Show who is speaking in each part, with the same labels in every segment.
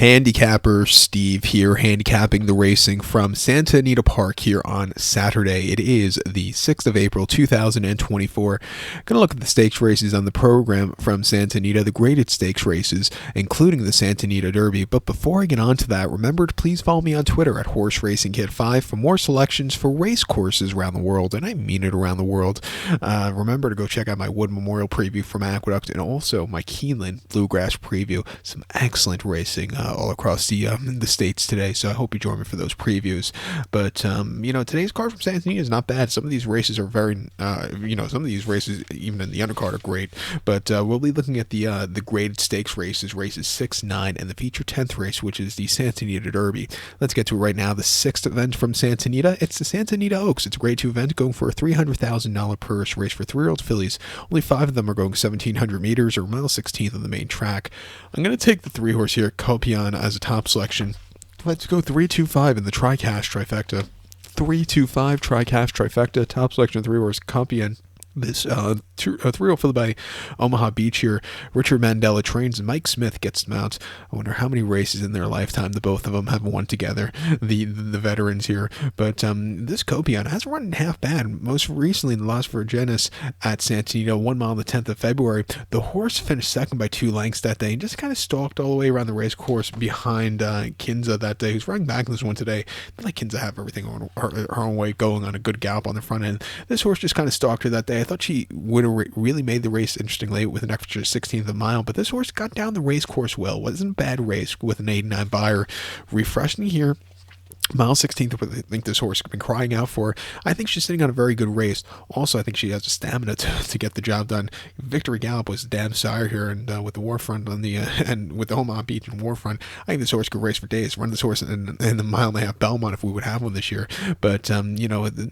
Speaker 1: Handicapper Steve here, handicapping the racing from Santa Anita Park here on Saturday. It is the 6th of April, 2024. Going to look at the stakes races on the program from Santa Anita, the graded stakes races, including the Santa Anita Derby. But before I get on to that, remember to please follow me on Twitter at HorseRacingKid5 for more selections for race courses around the world, and I mean it around the world. Remember to go check out my Wood Memorial preview from Aqueduct and also my Keeneland Bluegrass preview. Some excellent racing all across the states today, so I hope you join me for those previews. But today's card from Santa Anita is not bad. Some of these races are very some of these races even in the undercard are great, but we'll be looking at the graded stakes races 6, 9, and the feature 10th race, which is the Santa Anita Derby. Let's get to it right now. The 6th event from Santa Anita, it's the Santa Anita Oaks. It's a grade 2 event going for a $300,000 purse race for 3-year-old fillies. Only 5 of them are going 1,700 meters or mile 16th on the main track. I'm going to take the 3-horse here, Copion, as a top selection. Let's go 3-2-5 in the tri-cash trifecta. 3-2-5 tri-cash trifecta, top selection 3-horse Copion. This 3-year-old filly by Omaha Beach here. Richard Mandela trains and Mike Smith gets them out. I wonder how many races in their lifetime the both of them have won together, the veterans here. But this Copion has run half bad. Most recently in the Las Virgenes at Santa Anita, 1 mile on the 10th of February. The horse finished second by 2 lengths that day and just kind of stalked all the way around the race course behind Kinza that day, who's running back in this one today. Not like Kinza have everything on her own way, going on a good gallop on the front end. This horse just kind of stalked her that day. I thought she would have really made the race interesting late with an extra 16th of a mile, but this horse got down the race course well. Wasn't a bad race with an 89 buyer. Refreshing here. Mile 16th, I think this horse has been crying out for. I think she's sitting on a very good race. Also, I think she has the stamina to get the job done. Victory Gallop was damn sire here, and with the Warfront on the and with the Omaha Beach and Warfront, I think this horse could race for days. Run this horse in the mile and a half Belmont if we would have one this year. But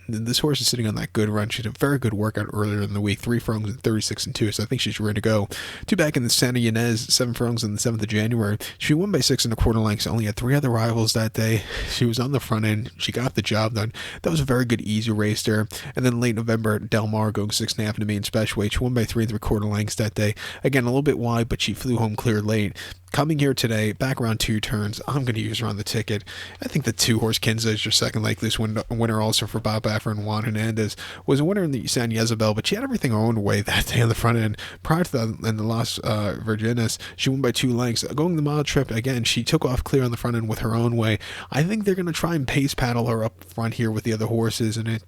Speaker 1: this horse is sitting on that good run. She did a very good workout earlier in the week. 3 furlongs and 36-2, so I think she's ready to go. 2 back in the Santa Ynez, 7 furlongs on the 7th of January. She won by 6 1/4 lengths. Only had 3 other rivals that day. She was on the front end. She got the job done. That was a very good, easy race there. And then late November, Del Mar going 6.5 in the main special weight. She won by 3 3/4 lengths that day. Again, a little bit wide, but she flew home clear late. Coming here today, back around 2 turns, I'm going to use her on the ticket. I think the 2-horse Kinza is your second likeliest winner also for Bob Baffer and Juan Hernandez. Was a winner in the San Jezebel, but she had everything her own way that day on the front end. Prior to that, in the Las Virgenes, she won by 2 lengths. Going the mile trip, again, she took off clear on the front end with her own way. I think they're going to try and pace paddle her up front here with the other horses, and I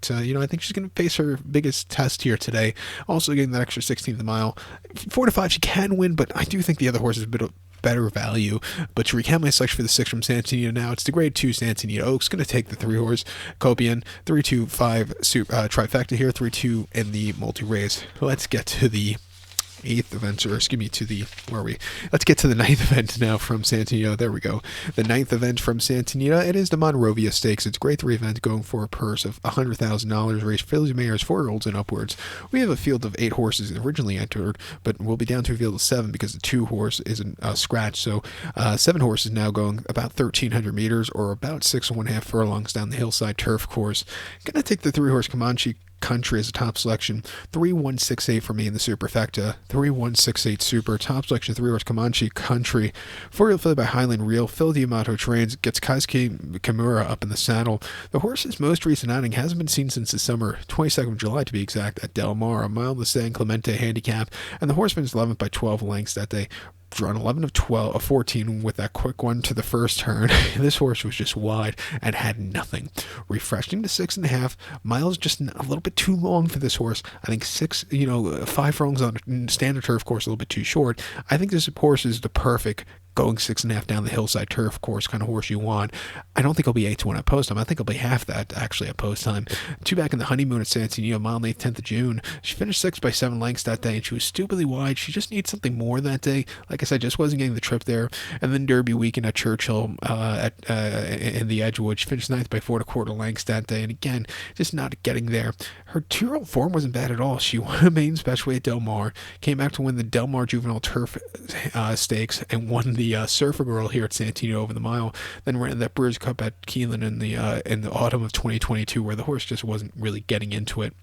Speaker 1: think she's going to face her biggest test here today. Also getting that extra 16th of mile. 4-5, she can win, but I do think the other horse is a bit better value. But to recount my selection for the 6 from Santa Anita now, it's the grade 2 Santa Anita Oaks. Going to take the 3-horse Copion, 3-2-5 trifecta here, 3-2 in the multi-race. Let's get to the 8th event, let's get to the 9th event now from Santa Anita. There we go. The 9th event from Santa Anita, it is the Monrovia Stakes. It's a grade 3 event going for a purse of $100,000. Race fillies and mares, 4-year-olds and upwards. We have a field of 8 horses originally entered, but we'll be down to a field of 7 because the 2-horse is a scratch. So 7 horses now going about 1,300 meters or about 6 1/2 furlongs down the hillside turf course. Gonna take the 3-horse Comanche Country as a top selection. 3-1-6-8 for me in the superfecta. 3-1-6-8 super. Top selection 3-horse Comanche Country. 4-year-old filly by Highland Real. Phil Diamato trains. Gets Kaisuke Kimura up in the saddle. The horse's most recent outing hasn't been seen since the summer, 22nd of July to be exact, at Del Mar, a mile of the San Clemente handicap. And the horse finished 11th by 12 lengths that day. Drawn 11 of 14 with that quick one to the first turn. This horse was just wide and had nothing. Refreshing to 6.5 miles, just a little bit too long for this horse. I think 5 furlongs on a standard turf course a little bit too short. I think this horse is the perfect going 6.5 down the hillside turf course kind of horse you want. I don't think he'll be 8-1 at post time. I think he'll be half that actually at post time. 2 back in the honeymoon at Santa Anita, mile 8th, 10th of June. She finished 6th by 7 lengths that day, and she was stupidly wide. She just needs something more that day. Like I said, just wasn't getting the trip there. And then Derby weekend at Churchill in the Edgewood. She finished 9th by 4 1/4 lengths that day, and again, just not getting there. Her 2-year-old form wasn't bad at all. She won a main special at Del Mar, came back to win the Del Mar Juvenile Turf Stakes, and won the Surfer Girl here at Santa Anita over the mile. Then ran that Brewers Cup at Keeneland in the autumn of 2022, where the horse just wasn't really getting into it.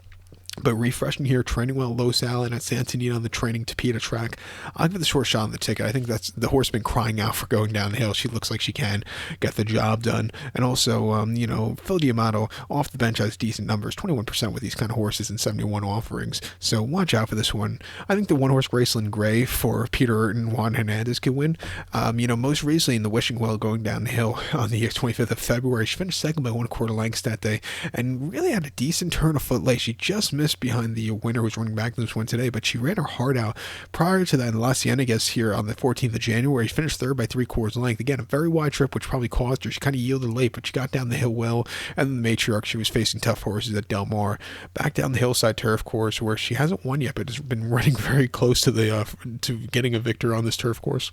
Speaker 1: But refreshing here, training well, Los Al and at Santa Anita on the training Tapeta track. I'll give the short shot on the ticket. I think that's the horse been crying out for going down the hill. She looks like she can get the job done. And also, Phil Diamato off the bench has decent numbers, 21% with these kind of horses and 71 offerings. So watch out for this one. I think the one horse Graceland Gray for Peter Urton, Juan Hernandez can win. Most recently in the Wishing Well going down the hill on the 25th of February, she finished second by 1/4 lengths that day and really had a decent turn of foot late. She just missed behind the winner who's running back in this one today, but she ran her heart out. Prior to that, in La Ciénegas here on the 14th of January, she finished third by 3/4 length. Again, a very wide trip, which probably caused her. She kind of yielded late, but she got down the hill well, and then the matriarch, she was facing tough horses at Del Mar. Back down the hillside turf course, where she hasn't won yet, but has been running very close to the to getting a victor on this turf course.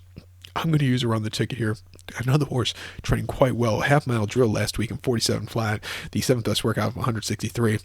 Speaker 1: I'm going to use her on the ticket here. Another horse training quite well. Half-mile drill last week in 47 flat. The 7th best workout of 163.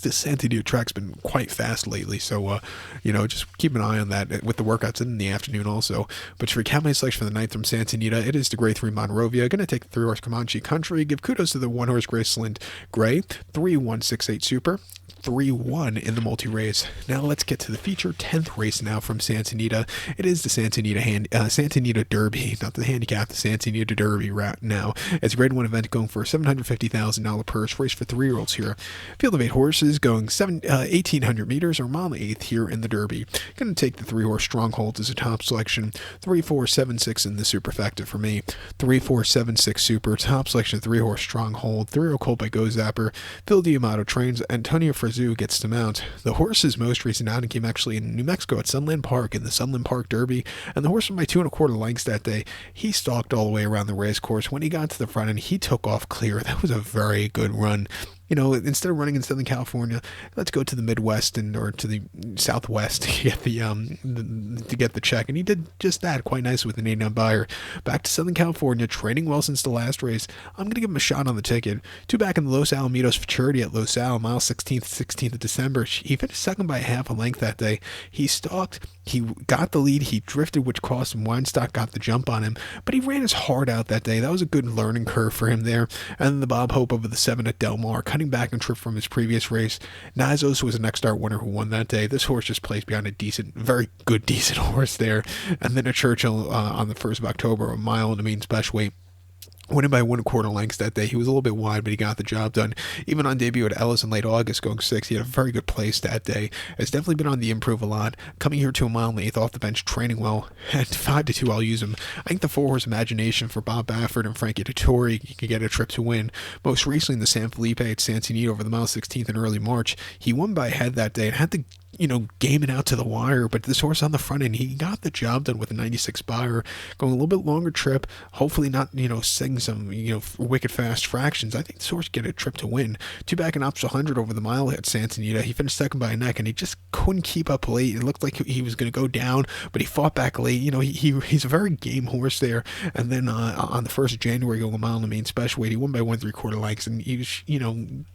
Speaker 1: This Santa Anita track's been quite fast lately, so just keep an eye on that with the workouts in the afternoon also. But to recap my selection for the 9th from Santa Anita, it is the Grade 3 Monrovia. Going to take the 3-horse Comanche Country. Give kudos to the 1-horse Graceland Gray. 3-1-6-8 Super. 3-1 in the multi-race. Now let's get to the feature 10th race now from Santa Anita. It is the Santa Anita Derby, not the handicap, the Santa Anita Derby now. It's a Grade 1 event going for a $750,000 purse. Race for 3-year-olds here. Field of 8 horses going 1,800 meters or mile and 1/8 here in the Derby. Going to take the 3-horse Stronghold as a top selection. 3-4-7-6 in the superfecta for me. 3-4-7-6 Super. Top selection 3-horse Stronghold. 3-year-old colt by Go Zapper. Phil Diamato trains. Antonio Frazu gets to mount. The horse's most recent outing came actually in New Mexico at Sunland Park in the Sunland Park Derby, and the horse won by 2 1/4 lengths that day. He stalked all the way around the race course. When he got to the front end, he took off clear. That was a very good run. Instead of running in Southern California, let's go to the Midwest or to the Southwest to get the check. And he did just that quite nice with an 8-9 buyer. Back to Southern California, training well since the last race. I'm going to give him a shot on the ticket. 2 back in the Los Alamitos Futurity at Los Al, mile 16th of December. He finished second by half a length that day. He stalked. He got the lead. He drifted, which cost him. Weinstock got the jump on him, but he ran his heart out that day. That was a good learning curve for him there. And then the Bob Hope over the 7 at Del Mar, cutting back and trip from his previous race. Nazos was a next start winner who won that day. This horse just placed behind a very good horse there. And then a Churchill on the 1st of October, a mile in the mean special weight. Winning by 1/4 lengths that day. He was a little bit wide, but he got the job done. Even on debut at Ellis in late August, going 6th, he had a very good place that day. Has definitely been on the improve a lot. Coming here to a mile and 1/8 off the bench, training well. At 5-2, I'll use him. I think the 4-horse Imagination for Bob Baffert and Frankie Dettori, he could get a trip to win. Most recently in the San Felipe at Santa Anita over the mile 16th in early March, he won by a head that day and had to game it out to the wire, but this horse on the front end, he got the job done with a 96 buyer, going a little bit longer trip, hopefully not, setting some, wicked fast fractions. I think this horse get a trip to win. 2 back in Ops 100 over the mile at Santa Anita. He finished second by a neck, and he just couldn't keep up late. It looked like he was going to go down, but he fought back late. He's a very game horse there. And then on the 1st of January, going a mile in the main special weight, he won by 1 3/4 lengths, and he was,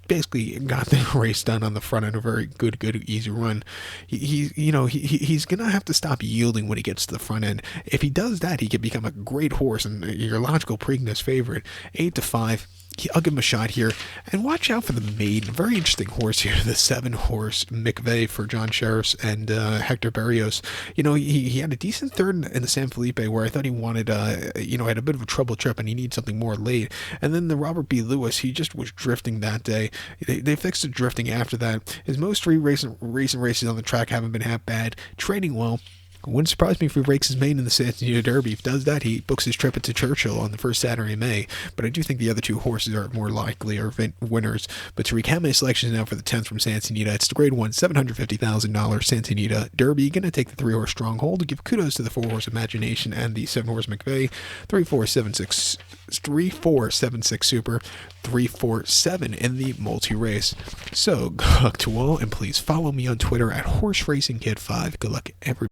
Speaker 1: basically got the race done on the front end. A very good, easy run. He's gonna have to stop yielding when he gets to the front end. If he does that, he could become a great horse and your logical Preakness favorite. 8-5. I'll give him a shot here. And watch out for the maiden. Very interesting horse here. The 7-horse McVeigh for John Sheriffs and Hector Berrios. He had a decent third in the San Felipe where I thought he wanted, had a bit of a trouble trip and he needed something more late. And then the Robert B. Lewis, he just was drifting that day. They fixed the drifting after that. His most 3 recent races on the track haven't been half bad. Training well. Wouldn't surprise me if he breaks his main in the Santa Anita Derby. If he does that, he books his trip into Churchill on the first Saturday in May. But I do think the other 2 horses are more likely or winners. But to recap my selections now for the 10th from Santa Anita, it's the Grade 1, $750,000 Santa Anita Derby. Going to take the 3-horse Stronghold. Give kudos to the 4-horse Imagination and the 7-horse McVeigh. 3-4-7-6 Super. 3-4-7 in the multi-race. So, good luck to all, and please follow me on Twitter at HorseRacingKid5. Good luck, everybody.